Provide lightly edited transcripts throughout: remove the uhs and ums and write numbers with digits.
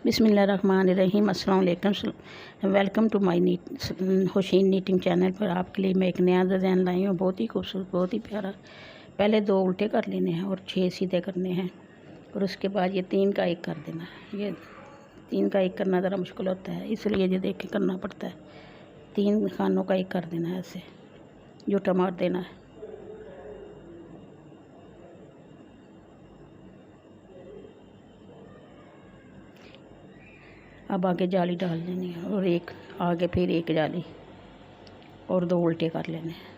बिस्मिल्लाहिर्रहमानिर्रहीम। अस्सलाम वालेकुम। Welcome to my Hussain knitting channel पर आपके लिए मैं एक नया डिज़ाइन लाई हूँ। बहुत ही खूबसूरत, बहुत ही प्यारा। पहले 2 उल्टे कर लेने हैं और 6 सीधे करने हैं और उसके बाद ये 3 का 1 कर देना है। ये 3 का 1 करना ज़रा मुश्किल होता है, इसलिए ये देख के करना पड़ता है। 3 खानों का 1 कर देना है, ऐसे जूठा मार देना है। अब आगे जाली डाल लेनी है और एक आगे फिर एक जाली और 2 उल्टे कर लेने हैं।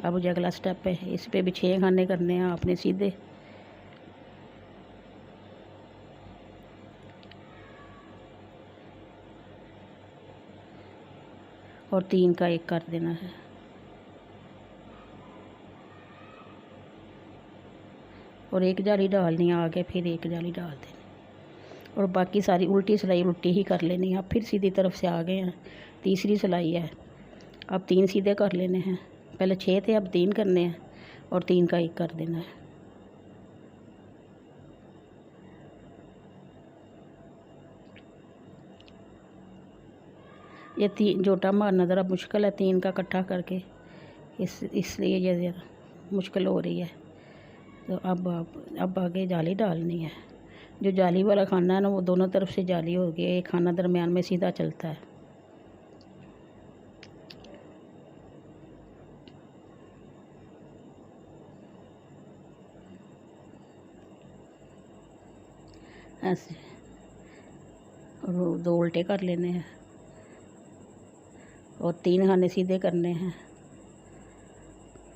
अब जो अगला स्टेप है, इस पे भी 6 खाने करने हैं आपने सीधे। और 3 का 1 कर देना है और एक जाली डालनी है आगे, फिर एक जाली डाल देनी और बाकी सारी उल्टी सिलाई उल्टी ही कर लेनी है। अब फिर सीधी तरफ से आ गए हैं, तीसरी सिलाई है। अब 3 सीधे कर लेने हैं। पहले 6 थे, अब 3 करने हैं और 3 का 1 कर देना है। ये 3 जोटा मारना ज़रा मुश्किल है 3 का इकट्ठा करके, इसलिए ये ज़रा मुश्किल हो रही है। तो अब आगे जाली डालनी है। जो जाली वाला खाना है ना, वो दोनों तरफ से जाली होगी, एक खाना दरमियान में सीधा चलता है। ऐसे और 2 उल्टे कर लेने हैं और 3 खाने सीधे करने हैं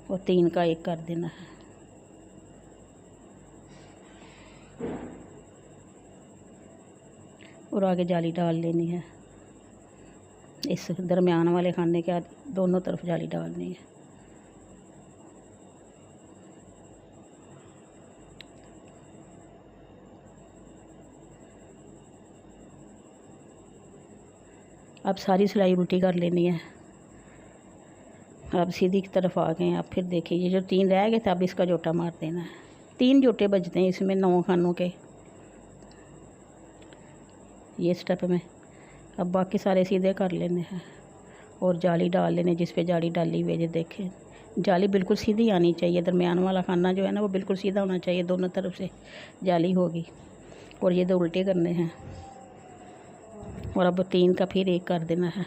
और 3 का 1 कर देना है। और आगे जाली डाल लेनी है। इस दरमियान वाले खाने के दोनों तरफ जाली डालनी है। अब सारी सिलाई उल्टी कर लेनी है। अब सीधी की तरफ आ गए हैं। अब फिर देखिए, ये जो 3 रह गए थे, अब इसका जोटा मार देना है। 3 जोटे बजते हैं इसमें 9 खानों के, ये स्टेप में। अब बाकी सारे सीधे कर लेने हैं और जाली डाल लेने, जिस पे जाली डाली हुई है। देखें, जाली बिल्कुल सीधी आनी चाहिए। दरमियान वाला खाना जो है ना, वो बिल्कुल सीधा होना चाहिए, दोनों तरफ से जाली होगी। और ये 2 उल्टे करने हैं और अब 3 का फिर 1 कर देना है।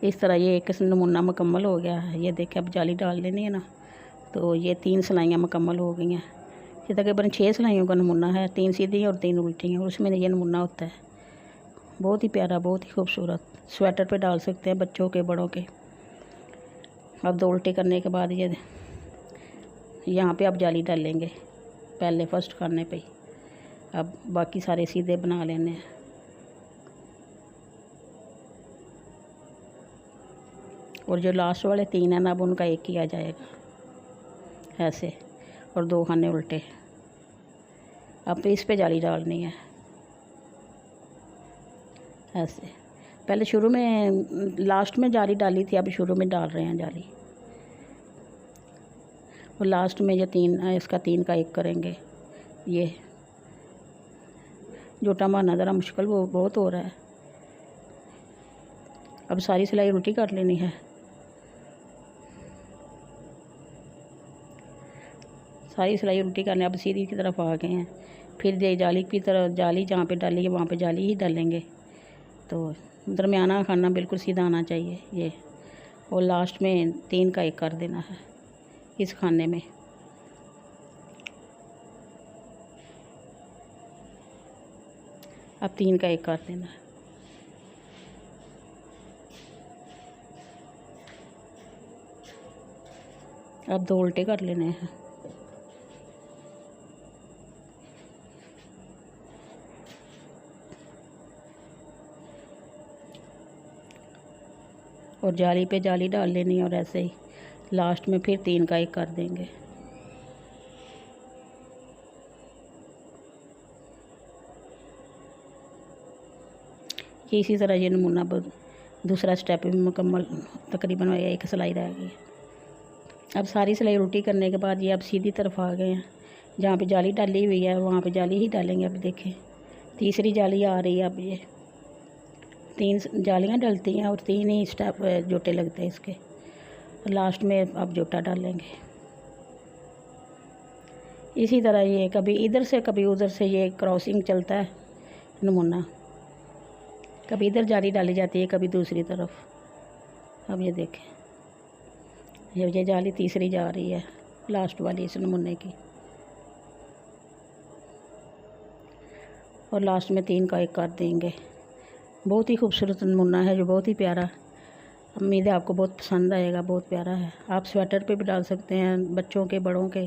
इस तरह ये एक नमूना मुकम्मल हो गया है। ये देखें, अब जाली डाल लेनी है ना, तो ये 3 सिलाइयाँ मुकम्मल हो गई हैं। ये तकरीबन 6 सिलाइयों का नमूना है, 3 सीधी और 3 उल्टी हैं, और उसमें ये नमूना होता है। बहुत ही प्यारा, बहुत ही खूबसूरत। स्वेटर पे डाल सकते हैं, बच्चों के, बड़ों के। अब 2 उल्टे करने के बाद ये यहाँ पे अब जाली डालेंगे, पहले फर्स्ट खाने पे ही। अब बाकी सारे सीधे बना लेने हैं। और जो लास्ट वाले 3 हैं ना, अब उनका 1 किया जाएगा, ऐसे। और 2 खाने उल्टे। अब इस पे जाली डालनी है, ऐसे। पहले शुरू में, लास्ट में जाली डाली थी, अब शुरू में डाल रहे हैं जाली। और लास्ट में जो 3 है, इसका 3 का 1 करेंगे। ये जोटा मारना ज़रा मुश्किल वो बहुत हो रहा है। अब सारी सिलाई उल्टी कर लेनी है। सारी सिलाई उल्टी करने, अब सीधी की तरफ आ गए हैं। फिर ये जाली की तरफ, जाली जहाँ पे डाली है वहाँ पे जाली ही डालेंगे। तो दरमियाना खाना बिल्कुल सीधा आना चाहिए ये। और लास्ट में 3 का 1 कर देना है इस खाने में। अब 3 का 1 कर देना है। अब 2 उल्टे कर लेने हैं और जाली पे जाली डाल लेनी है। और ऐसे ही लास्ट में फिर 3 का 1 कर देंगे। ये इसी तरह ये नमूना दूसरा स्टेप भी मुकम्मल तकरीबन हो गया, एक सिलाई रह गई। अब सारी सिलाई उल्टी करने के बाद ये अब सीधी तरफ आ गए हैं। जहाँ पे जाली डाली हुई है वहाँ पे जाली ही डालेंगे। अब देखें तीसरी जाली आ रही है। अब ये 3 जालियाँ डलती हैं और 3 ही स्टेप जोटे लगते हैं इसके। लास्ट में अब जोटा डालेंगे। इसी तरह ये कभी इधर से कभी उधर से ये क्रॉसिंग चलता है नमूना। कभी इधर जाली डाली जाती है कभी दूसरी तरफ। अब ये देखें ये जाली तीसरी जा रही है लास्ट वाली इस नमूने की, और लास्ट में 3 का 1 कर देंगे। बहुत ही खूबसूरत नमूना है जो बहुत ही प्यारा। उम्मीद है आपको बहुत पसंद आएगा। बहुत प्यारा है। आप स्वेटर पे भी डाल सकते हैं, बच्चों के बड़ों के,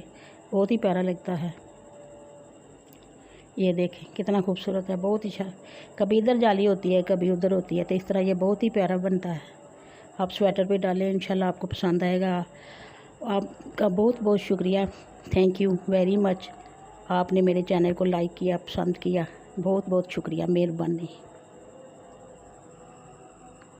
बहुत ही प्यारा लगता है। ये देखें कितना खूबसूरत है, बहुत ही अच्छा। कभी इधर जाली होती है कभी उधर होती है, तो इस तरह ये बहुत ही प्यारा बनता है। आप स्वेटर पे डालें, इंशाल्लाह आपको पसंद आएगा। आपका बहुत बहुत शुक्रिया, थैंक यू वेरी मच। आपने मेरे चैनल को लाइक किया, पसंद किया, बहुत बहुत शुक्रिया, मेहरबानी।